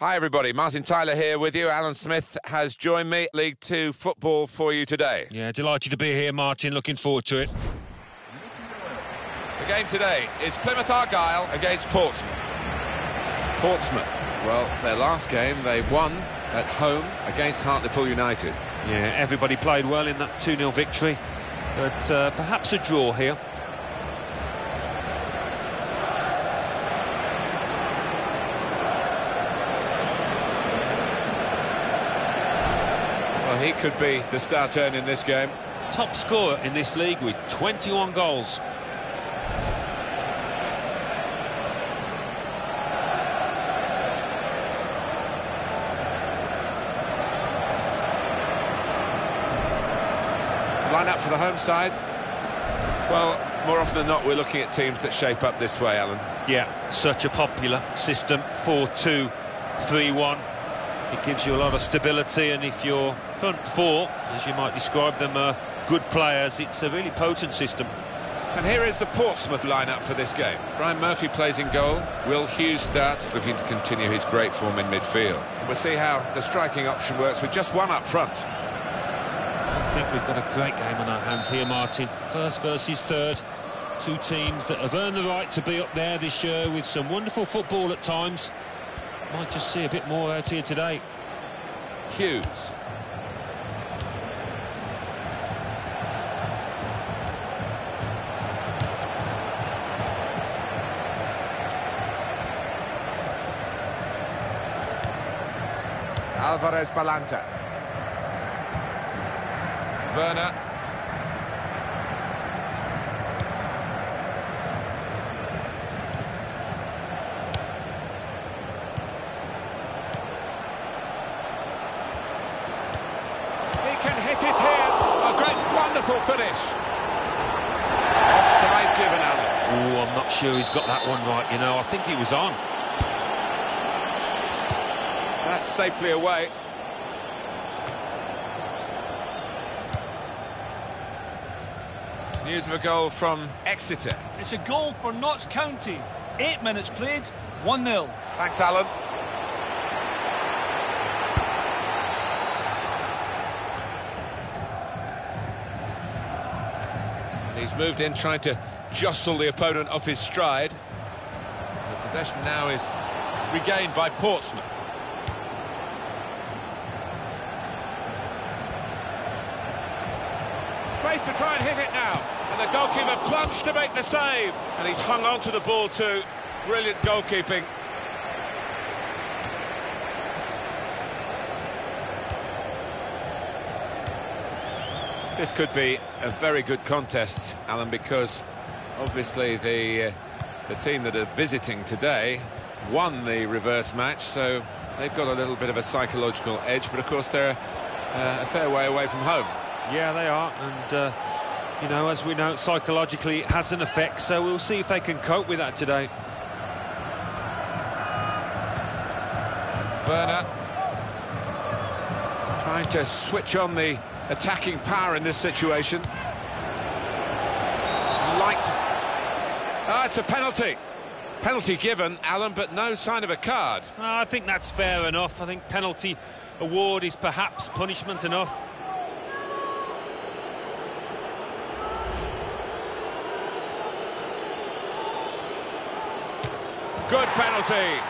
Hi everybody, Martin Tyler here with you. Alan Smith has joined me. League Two football for you today. Yeah, delighted to be here, Martin. Looking forward to it. The game today is Plymouth Argyle against Portsmouth. Portsmouth, well, their last game they won at home against Hartlepool United. Yeah, everybody played well in that 2-0 victory, but perhaps a draw here. Well, he could be the star turn in this game. Top scorer in this league with 21 goals. Line up for the home side. Well, more often than not, we're looking at teams that shape up this way, Alan. Yeah, such a popular system, 4-2-3-1. It gives you a lot of stability, and if your front four, as you might describe them, are good players, it's a really potent system. And here is the Portsmouth lineup for this game. Brian Murphy plays in goal. Will Hughes starts, looking to continue his great form in midfield. We'll see how the striking option works with just one up front. I think we've got a great game on our hands here, Martin. First versus third. Two teams that have earned the right to be up there this year with some wonderful football at times. Might just see a bit more out here today. Hughes. Alvarez Balanta. Werner. He can hit it here. A great, wonderful finish. Offside given, Alan. Oh, I'm not sure he's got that one right, you know. I think he was on. That's safely away. News of a goal from Exeter. It's a goal for Notts County. 8 minutes played, 1-0. Thanks, Alan. And he's moved in, trying to jostle the opponent off his stride. The possession now is regained by Portsmouth. Space to try and hit it now. And the goalkeeper plunged to make the save. And he's hung on to the ball too. Brilliant goalkeeping. This could be a very good contest, Alan, because obviously the team that are visiting today won the reverse match, so they've got a little bit of a psychological edge, but of course they're a fair way away from home. Yeah, they are, and you know, as we know, psychologically it has an effect, so we'll see if they can cope with that today. Werner trying to switch on the attacking power in this situation. It's a penalty. Penalty given, Alan, but no sign of a card. I think that's fair enough. I think penalty award is perhaps punishment enough. Good penalty.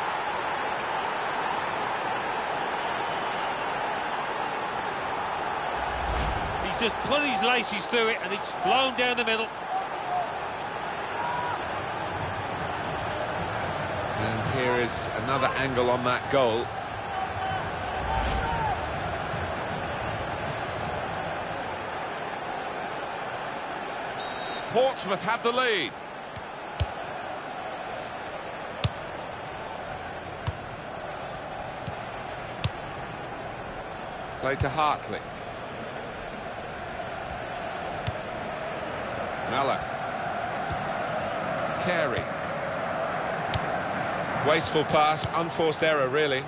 He's just put his laces through it and it's flown down the middle. And here is another angle on that goal. Portsmouth have the lead. Played to Hartley. Mellor. Carey. Wasteful pass, unforced error, really.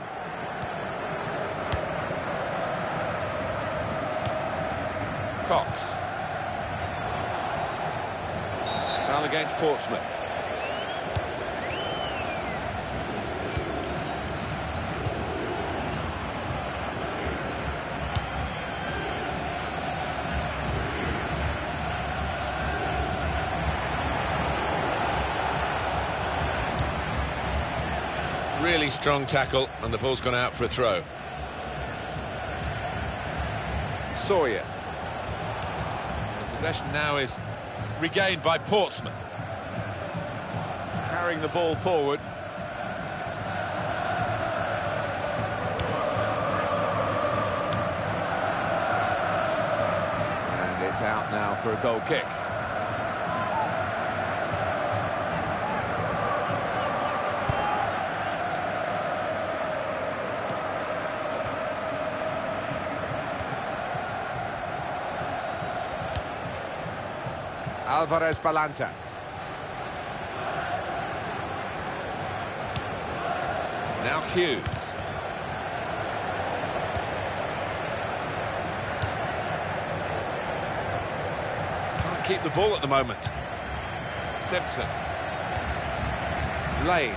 Cox. Foul against Really strong tackle, and the ball's gone out for a throw. Sawyer. The possession now is regained by Portsmouth. Carrying the ball forward. And it's out now for a goal kick. Alvarez Balanta. Now Hughes. Can't keep the ball at the moment. Simpson. Lane.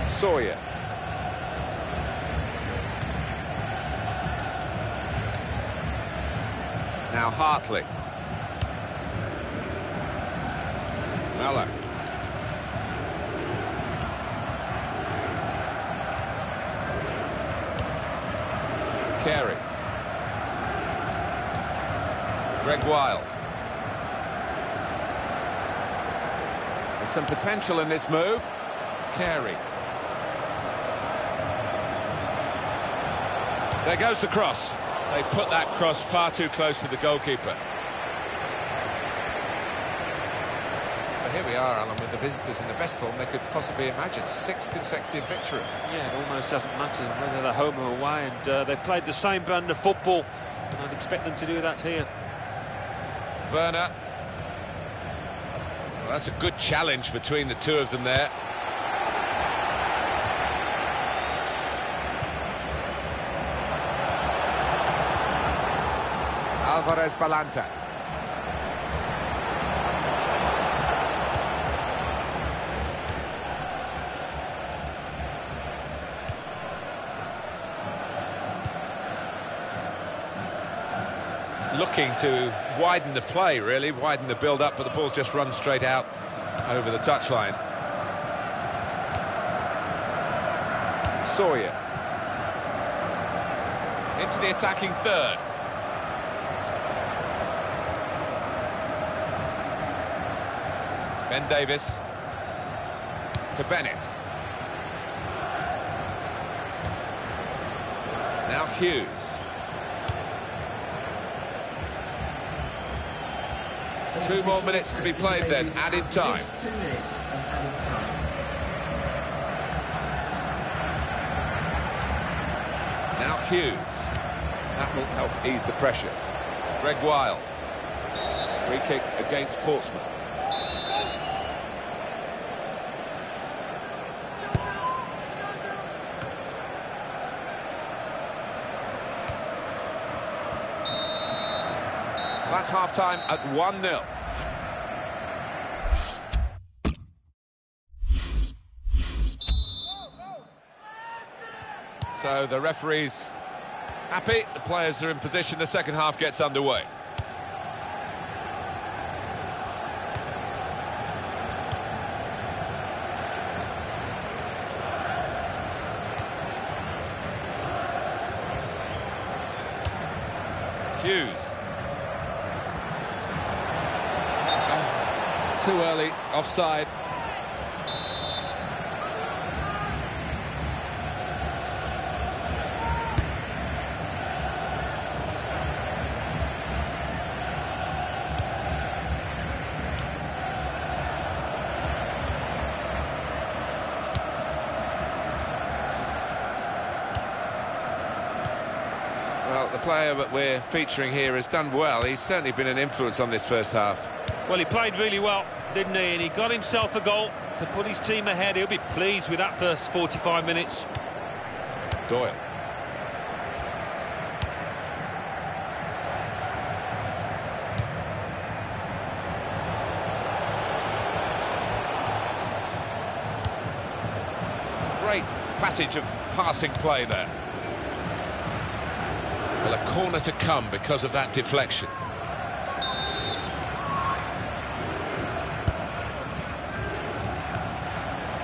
Sawyer. Now Hartley. Mellor. Carey. Greg Wild. There's some potential in this move. Carey. There goes the cross. They put that cross far too close to the goalkeeper. So here we are, Alan, with the visitors in the best form they could possibly imagine. 6 consecutive victories. Yeah, it almost doesn't matter whether they're home or away, and they've played the same brand of football, and I'd expect them to do that here. Werner. Well, that's a good challenge between the two of them there. Alvarez Balanta. Looking to widen the play, really, widen the build-up, but the ball's just run straight out over the touchline. Sawyer. Into the attacking third. Ben Davis to Bennett. Now Hughes. Two more minutes to be played then, added time. 2 minutes of added time. Now Hughes. That will help ease the pressure. Greg Wild. Free kick against Portsmouth. That's half-time at 1-0. So the referee's happy, the players are in position, the second half gets underway. Hughes. Too early, offside. Well, the player that we're featuring here has done well. He's certainly been an influence on this first half. Well, he played really well, didn't he? And he got himself a goal to put his team ahead. He'll be pleased with that first 45 minutes. Doyle. Great passage of passing play there. Well, a corner to come because of that deflection.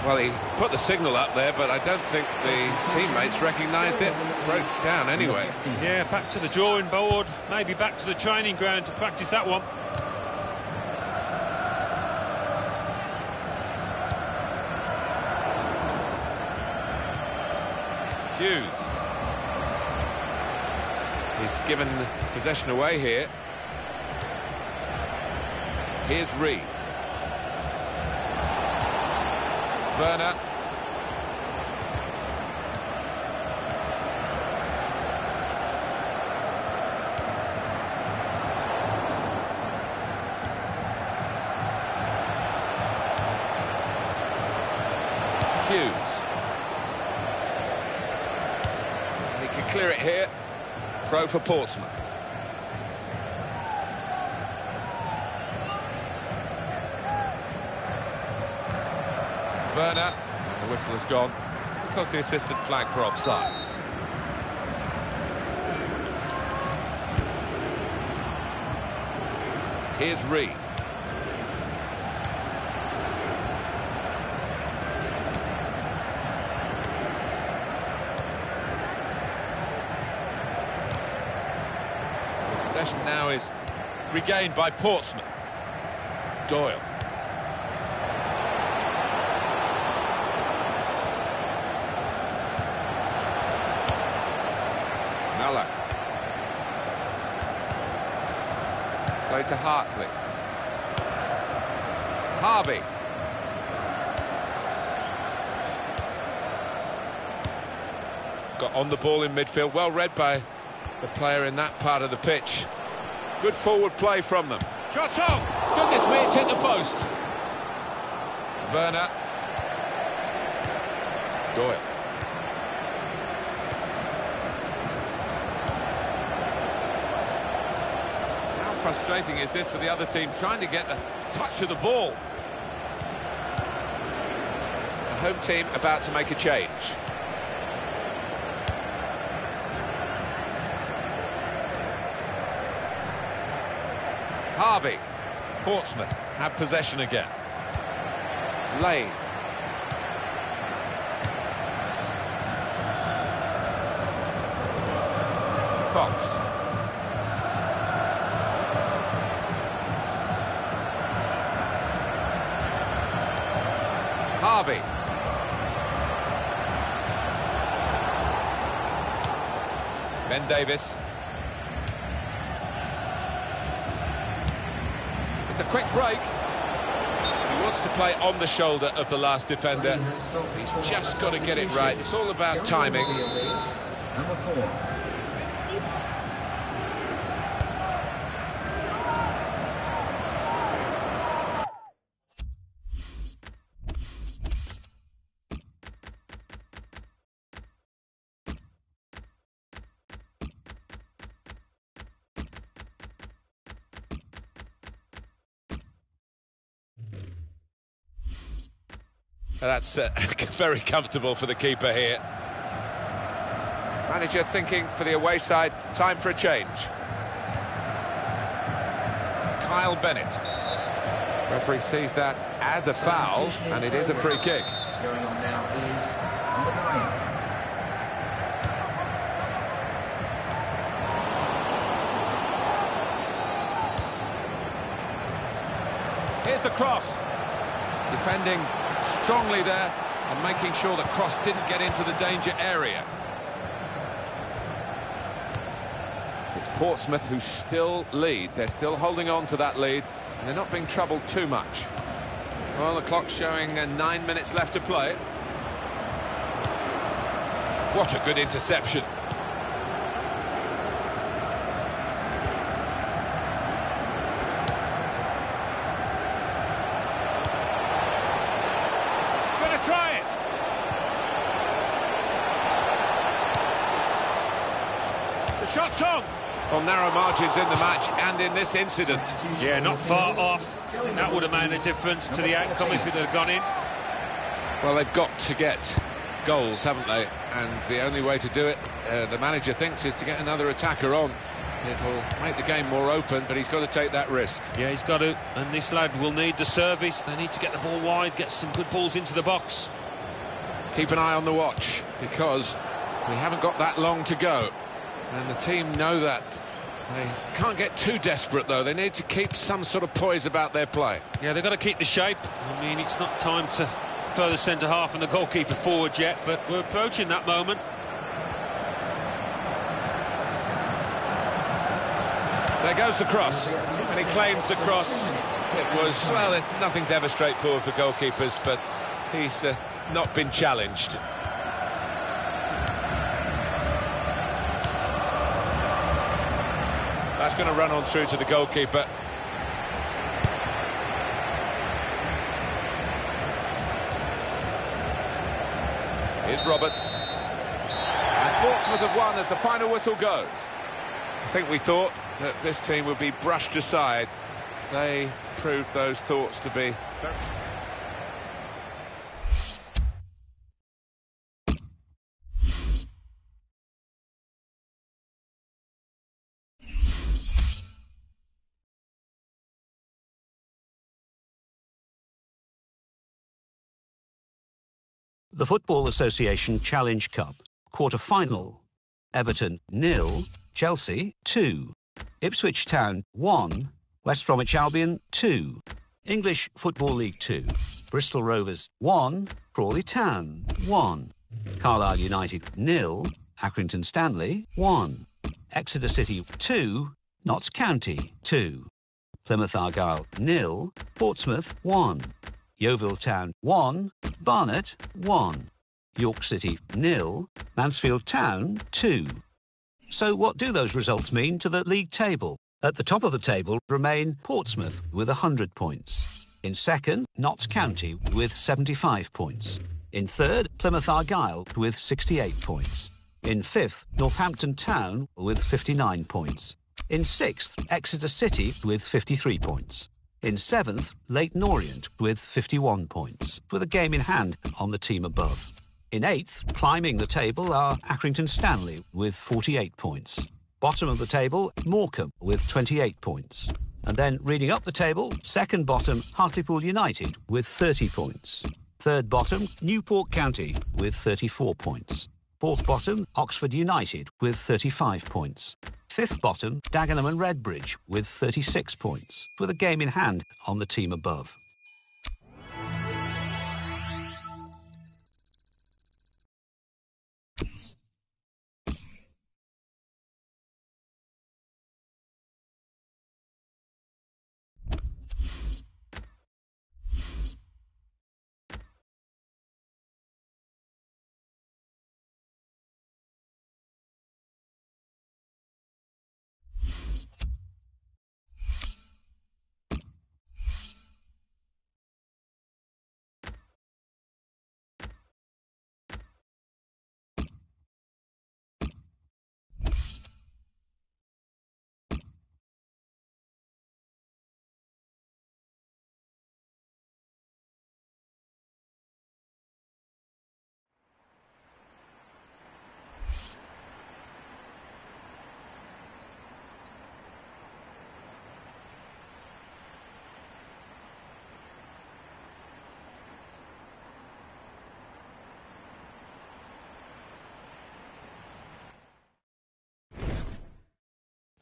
Well, he put the signal up there, but I don't think the teammates recognised it. Broke down anyway. Yeah, back to the drawing board, maybe back to the training ground to practice that one. Hughes. He's given possession away here. Here's Reed. Werner. Hughes. He can clear it here. Throw for Portsmouth. Werner. The whistle has gone because the assistant flagged for offside. Here's Reed. Possession now is regained by Portsmouth. Doyle. Muller. Play to Hartley. Harvey. Got on the ball in midfield, well read by the player in that part of the pitch. Good forward play from them. Shot on! Goodness me, it's hit the post. Werner. Doyle. How frustrating is this for the other team, trying to get the touch of the ball? The home team about to make a change. Harvey. Portsmouth have possession again. Lane. Fox. Harvey. Ben Davis. It's a quick break. He wants to play on the shoulder of the last defender. He's just got to get it right. It's all about timing. Number 4. That's very comfortable for the keeper here. Manager thinking for the away side, time for a change. Kyle Bennett. Referee sees that as a foul, and it is a free kick. Going on now is number 9. Here's the cross. Defending strongly there and making sure the cross didn't get into the danger area. It's Portsmouth who still lead. They're still holding on to that lead and they're not being troubled too much. Well, the clock's showing 9 minutes left to play. What a good interception. Try it. The shot's on. Well, narrow margins in the match and in this incident. Yeah, not far off. That would have made a difference to the outcome if it had gone in. Well, they've got to get goals, haven't they? And the only way to do it, the manager thinks, is to get another attacker on. It'll make the game more open, but he's got to take that risk. Yeah, he's got to, and this lad will need the service. They need to get the ball wide, get some good balls into the box. Keep an eye on the watch, because we haven't got that long to go. And the team know that. They can't get too desperate, though. They need to keep some sort of poise about their play. Yeah, they've got to keep the shape. I mean, it's not time to further centre-half and the goalkeeper forward yet, but we're approaching that moment. There goes the cross, and he claims the cross. It was, well, nothing's ever straightforward for goalkeepers, but he's not been challenged. That's going to run on through to the goalkeeper. Here's Roberts. And Portsmouth have won as the final whistle goes. I think we thought that this team would be brushed aside. They proved those thoughts to be... The Football Association Challenge Cup, quarter-final. Everton 0, Chelsea 2, Ipswich Town 1, West Bromwich Albion 2, English Football League 2, Bristol Rovers 1, Crawley Town 1, Carlisle United 0, Accrington Stanley 1, Exeter City 2, Notts County 2, Plymouth Argyle 0, Portsmouth 1, Yeovil Town 1, Barnet 1, York City 0, Mansfield Town 2. So what do those results mean to the league table? At the top of the table remain Portsmouth with 100 points. In second, Notts County with 75 points. In third, Plymouth Argyle with 68 points. In fifth, Northampton Town with 59 points. In sixth, Exeter City with 53 points. In seventh, Leyton Orient with 51 points, with a game in hand on the team above. In eighth, climbing the table, are Accrington Stanley with 48 points. Bottom of the table, Morecambe with 28 points. And then reading up the table, second bottom, Hartlepool United with 30 points. Third bottom, Newport County with 34 points. Fourth bottom, Oxford United with 35 points. Fifth bottom, Dagenham and Redbridge with 36 points, with a game in hand on the team above.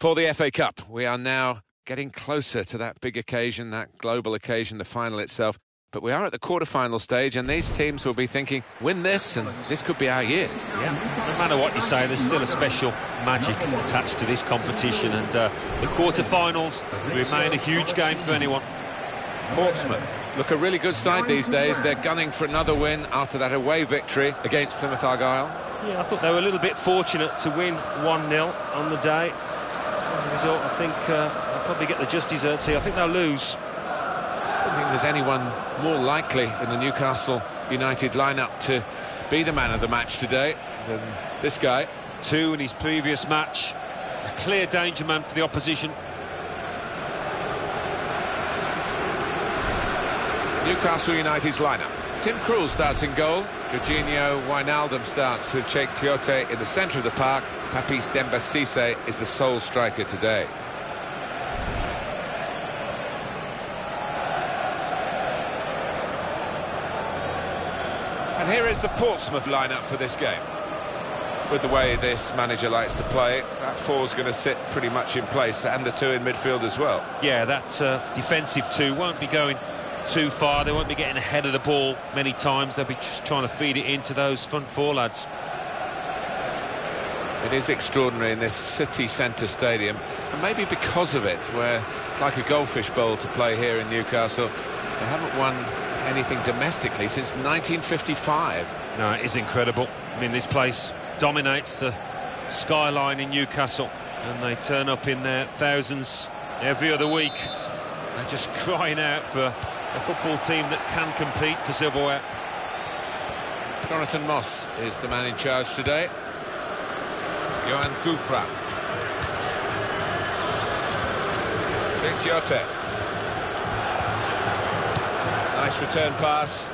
For the FA Cup, we are now getting closer to that big occasion, that global occasion, the final itself. But we are at the quarter-final stage, and these teams will be thinking, win this, and this could be our year. Yeah, no matter what you say, there's still a special magic attached to this competition, and the quarter-finals remain a huge game for anyone. Portsmouth look a really good side these days. They're gunning for another win after that away victory against Plymouth Argyle. Yeah, I thought they were a little bit fortunate to win 1-0 on the day. As a result, I think they'll probably get the just desserts here. I think they'll lose. I don't think there's anyone more likely in the Newcastle United lineup to be the man of the match today than this guy. 2 in his previous match. A clear danger man for the opposition. Newcastle United's lineup. Tim Krul starts in goal. Jorginho Wijnaldum starts with Cheick Tiote in the centre of the park. Papis Demba Cisse is the sole striker today. And here is the Portsmouth lineup for this game. With the way this manager likes to play, that four's going to sit pretty much in place, and the two in midfield as well. Yeah, that defensive two won't be going too far. They won't be getting ahead of the ball many times. They'll be just trying to feed it into those front four lads. It is extraordinary in this city centre stadium, and maybe because of it, where it's like a goldfish bowl to play here in Newcastle. They haven't won anything domestically since 1955. No, it is incredible. I mean, this place dominates the skyline in Newcastle, and they turn up in their thousands every other week. They're just crying out for a football team that can compete for silverware. Jonathan Moss is the man in charge today. Yohan Gouffran. Cheick Tiote. Nice return pass.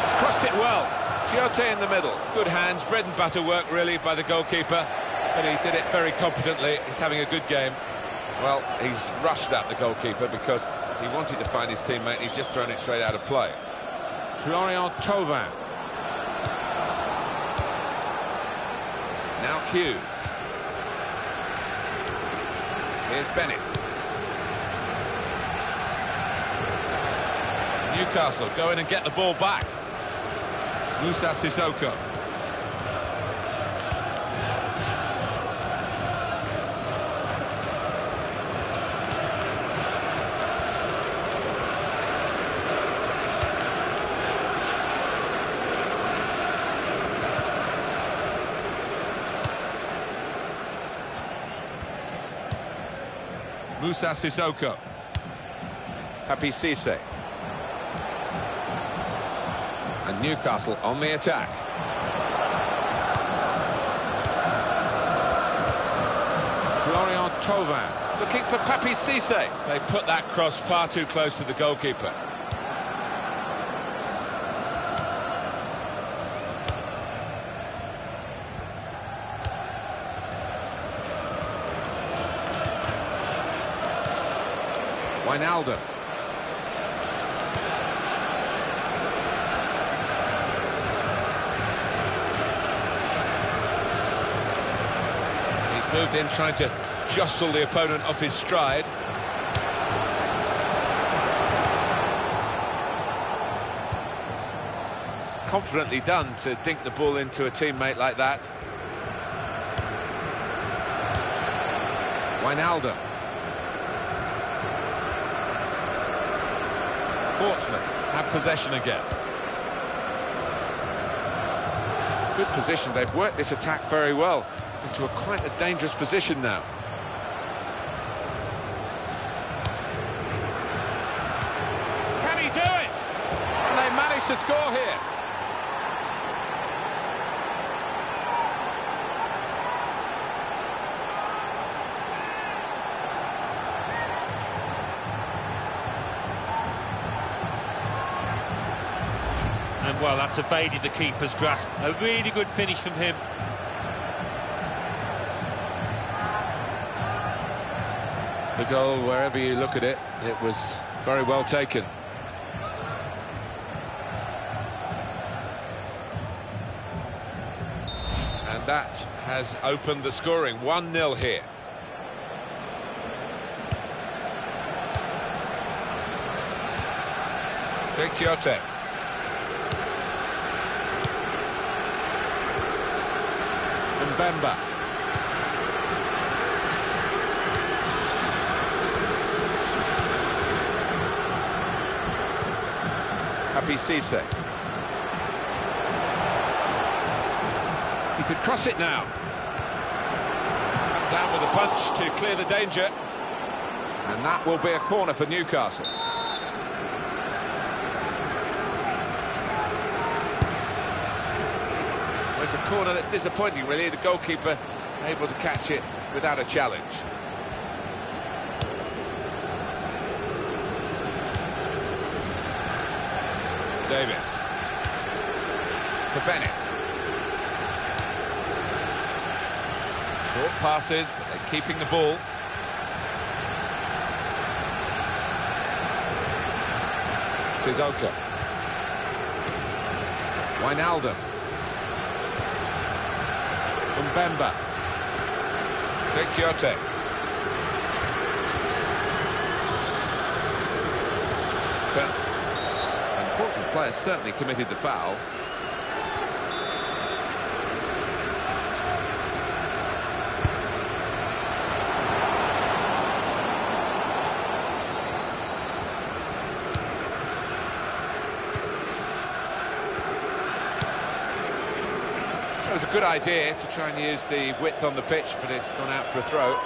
He's crossed it well. Tiote in the middle. Good hands, bread and butter work really by the goalkeeper. But he did it very competently. He's having a good game. Well, he's rushed at the goalkeeper because he wanted to find his teammate. He's just thrown it straight out of play. Florian Thauvin. Now Hughes. Here's Bennett. Newcastle go in and get the ball back. Moussa Sissoko. Moussa Sissoko. Papis Cisse. And Newcastle on the attack. Florian Thauvin looking for Papis Cisse. They put that cross far too close to the goalkeeper. Wijnaldum. He's moved in trying to jostle the opponent off his stride. It's confidently done to dink the ball into a teammate like that. Wijnaldum. Portsmouth have possession again. Good position. They've worked this attack very well into quite a dangerous position now. Can he do it? And they managed to score here. And well, that's evaded the keeper's grasp. A really good finish from him. The goal, wherever you look at it, it was very well taken. And that has opened the scoring. 1-0 here. Cheick Tiote. Mbemba. Papis Cisse. He could cross it now. Comes out with a punch to clear the danger. And that will be a corner for Newcastle. Well, it's a corner that's disappointing, really. The goalkeeper able to catch it without a challenge. Davis. To Bennett. Short passes, but they're keeping the ball. Sissoko. Wijnaldum. Mbemba. Cheick Tiote. An important player certainly committed the foul. It was a good idea to try and use the width on the pitch, but it's gone out for a throw.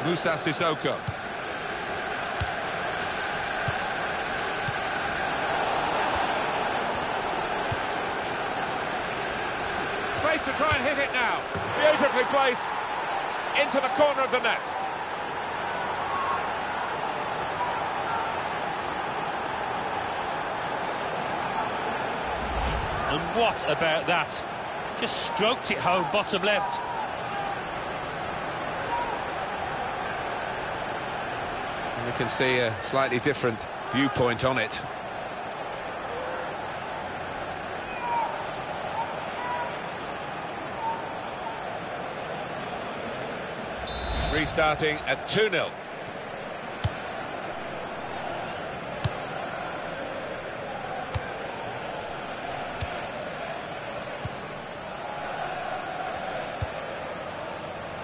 Moussa Sissoko. Place to try and hit it now. Beautifully placed into the corner of the net. And what about that? Just stroked it home, bottom left. And we can see a slightly different viewpoint on it. Restarting at 2-0.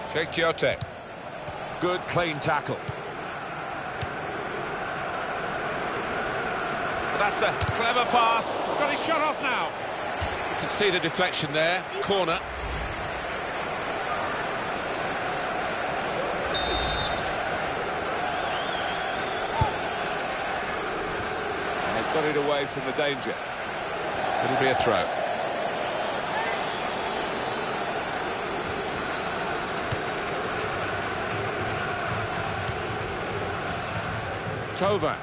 Cheick Tiote. Good clean tackle. Well, that's a clever pass. He's got his shot off now. You can see the deflection there. Corner. And they've got it away from the danger. It'll be a throw. Tova.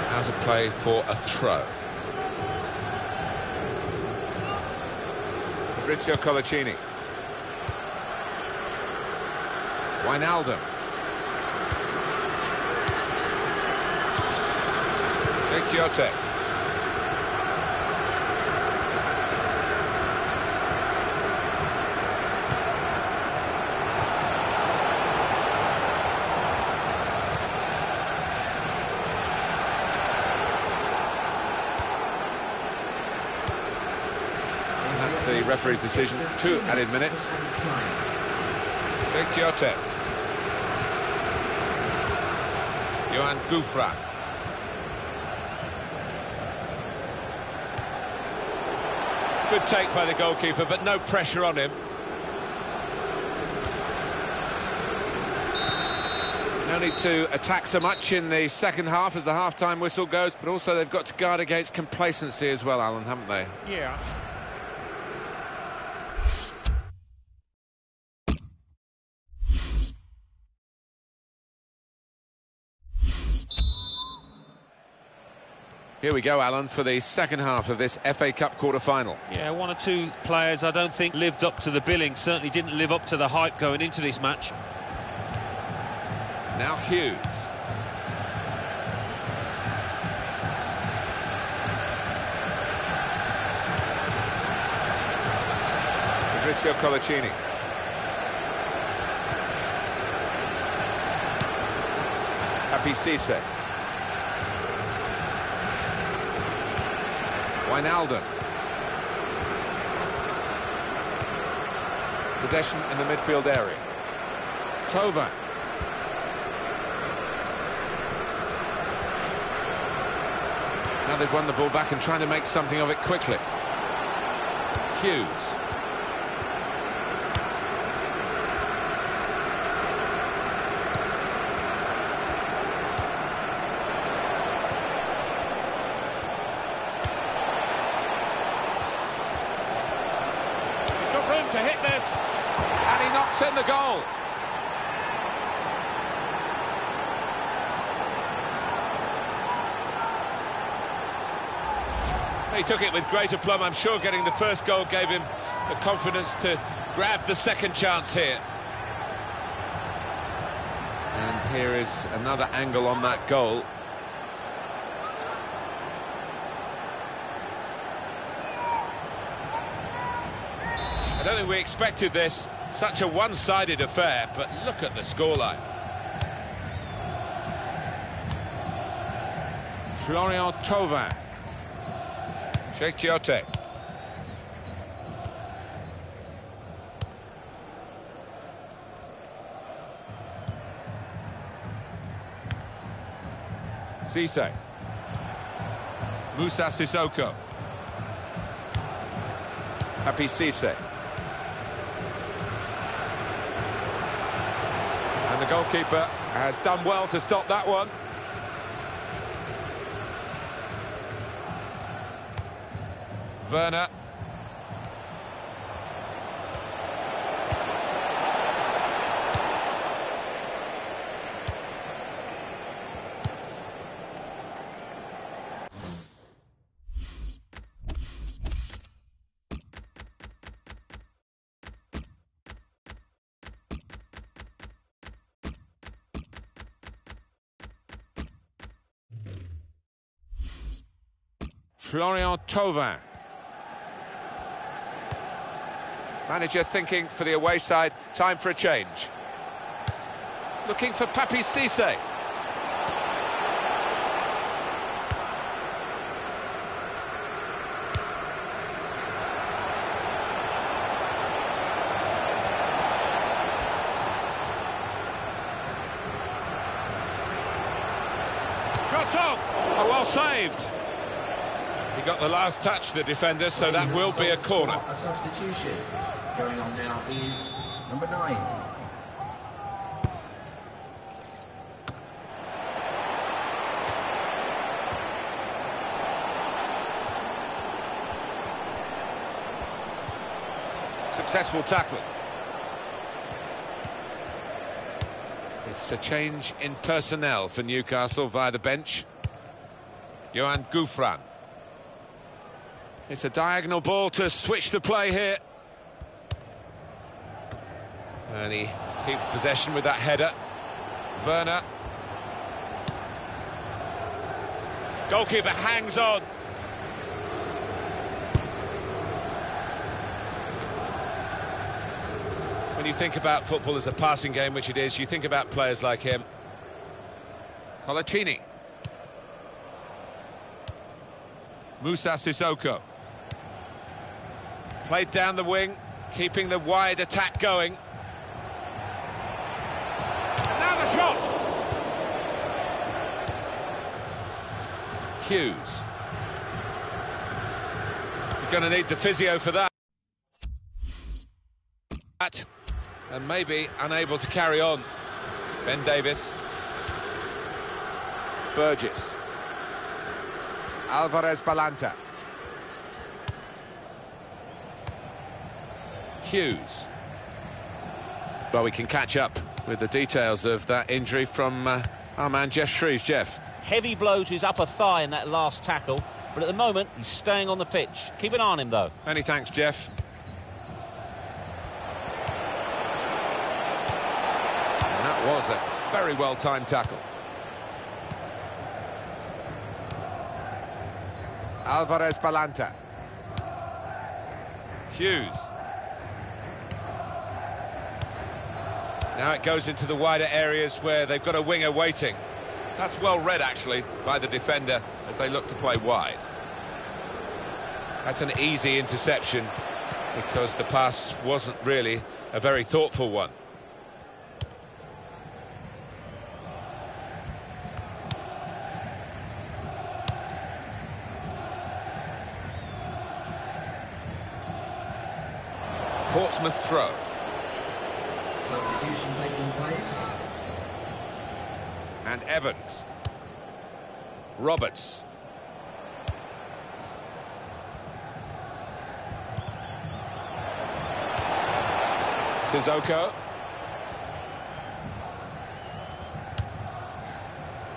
How to play for a throw. Fabrizio Colaccini. Wijnaldum. Cheick Tiote. And that's the referee's decision. 2 added minutes. Cheick Tiote. Yohan Gouffran. Good take by the goalkeeper, but no pressure on him. No need to attack so much in the second half as the half-time whistle goes, but also they've got to guard against complacency as well, Alan, haven't they? Yeah. Here we go, Alan, for the second half of this FA Cup quarter-final. Yeah, one or two players I don't think lived up to the billing, certainly didn't live up to the hype going into this match. Now Hughes. Fabrizio Colaccini. Papi Cisse. Wijnaldum. Possession in the midfield area. Tova. Now they've won the ball back and trying to make something of it quickly. Hughes. to hit this, and he knocks in the goal. He took it with great aplomb. I'm sure getting the first goal gave him the confidence to grab the second chance here. And here is another angle on that goal. I don't think we expected this, such a one-sided affair, but look at the scoreline. Florian Thauvin. Cheick Tiote. Cisse. Moussa Sissoko. Papiss Cisse. And the goalkeeper has done well to stop that one. Werner. Florian Thauvin. Manager thinking for the away side, time for a change. Looking for Papiss Cisse. Shot on! Oh, well saved. He got the last touch, the defender, so that will be a corner. A substitution. Going on now is number 9. Successful tackle. It's a change in personnel for Newcastle via the bench. Yoann Gouffran. It's a diagonal ball to switch the play here. And he keeps possession with that header. Werner. Goalkeeper hangs on. When you think about football as a passing game, which it is, you think about players like him. Colaccini. Moussa Sissoko. Played down the wing, keeping the wide attack going. And now the shot! Hughes. He's going to need the physio for that. And maybe unable to carry on. Ben Davies. Burgess. Alvarez Balanta. Hughes. Well, we can catch up with the details of that injury from our man Geoff Shreeves. Geoff. Heavy blow to his upper thigh in that last tackle, but at the moment he's staying on the pitch. Keep an eye on him though. Many thanks, Geoff. And that was a very well-timed tackle. Alvarez Balanta. Hughes. Now it goes into the wider areas where they've got a winger waiting. That's well read, actually, by the defender as they look to play wide. That's an easy interception because the pass wasn't really a very thoughtful one. Portsmouth throw. Substitution taking place. And Evans. Roberts. Sissoko.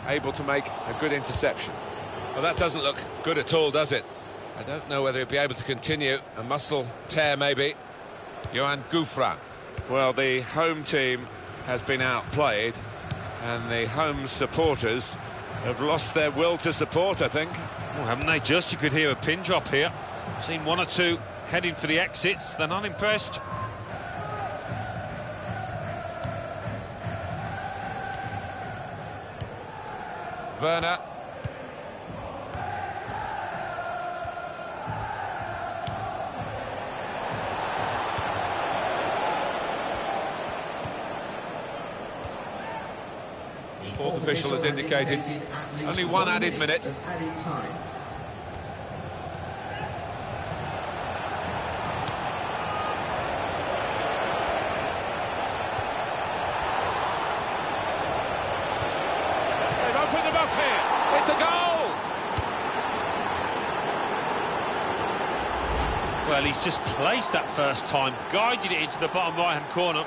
Able to make a good interception. Well, that doesn't look good at all, does it? I don't know whether he'll be able to continue. A muscle tear, maybe. Yohan Gouffran. Well, the home team has been outplayed, and the home supporters have lost their will to support, I think. Well, haven't they just? You could hear a pin drop here. Seen one or two heading for the exits. They're not impressed. Werner. Fourth official has indicated only one added minute. They've opened them up here. It's a goal! Well, he's just placed that first time, guided it into the bottom right-hand corner.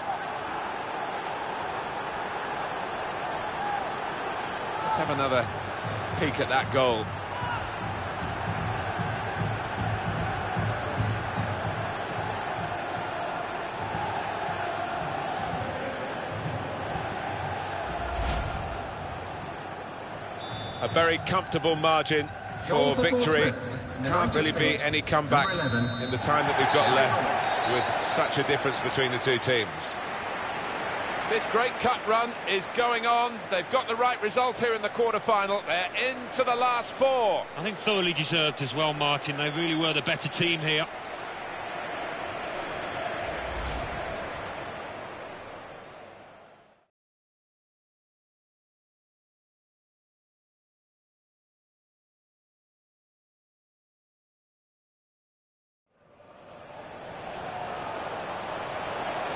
Let's have another peek at that goal. A very comfortable margin for victory. Can't really be any comeback in the time that we've got left with such a difference between the two teams. This great cup run is going on. They've got the right result here in the quarter-final. They're into the last four. I think thoroughly deserved as well, Martin. They really were the better team here.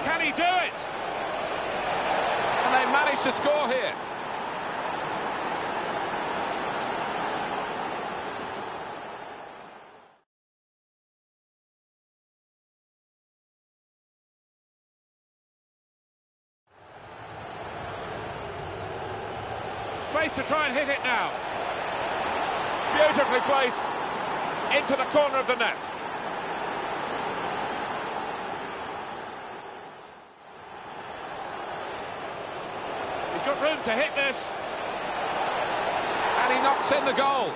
Can he do it? And they managed to score here. Space to try and hit it now. Beautifully placed into the corner of the net. He's got room to hit this, and he knocks in the goal.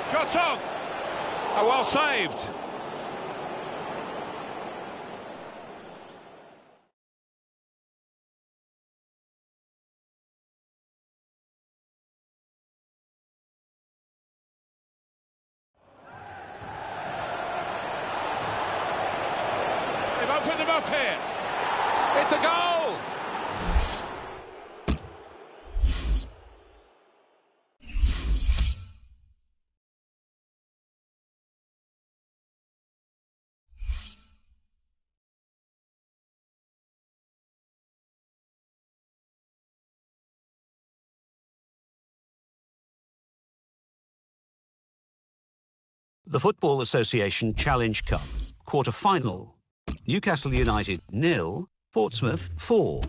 Chotong, oh, well saved. Open them up here. It's a goal. The Football Association Challenge Cup, quarter-final. Newcastle United 0, Portsmouth 4.